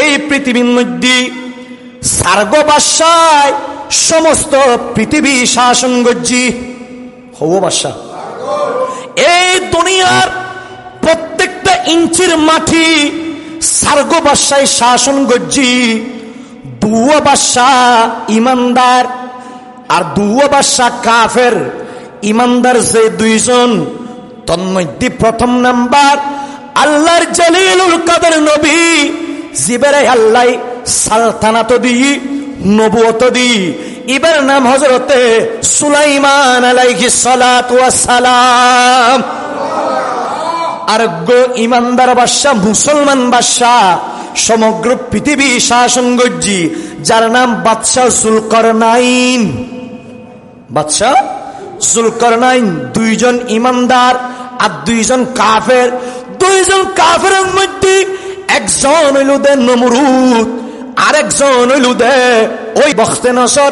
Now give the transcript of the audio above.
এই পৃথিবীর মধ্যে সার্গ বাদশায় সমস্ত পৃথিবী শাসন গজ্জি হবো বাদশাহ। এই দুনিয়ার প্রত্যেকটা ইঞ্চির মাটি সার্গ বাদশায় শাসন গজ্জি। দুয়া বাদশাহ ইমানদার আর দুয়া বাদশাহ কাফের। ইমানদার যে দুইজন, তন্মধ্যে প্রথম নাম্বার আল্লাহর জলিলুল কদর নবী, জিবেরে আল্লাহ সালতানাত দিয়ে নবুয়ত দিয়ে, ইবার নাম হযরতে সুলাইমান আলাইহিস সালাতু ওয়াস সালাম। আর গো ইমানদার বাদশাহ, মুসলমান বাদশাহ, সমগ্র পৃথিবী শাসন গজ্জি, যার নাম বাদশাহ যুলকারনাইন। বাদশাহ যুলকারনাইন। দুইজন ইমানদার আর দুইজন কাফের। দুইজন কাফেরের মধ্যে একজন হইল দে নমরুদ, আরেকজন হইল দে ওই বখতে নসর।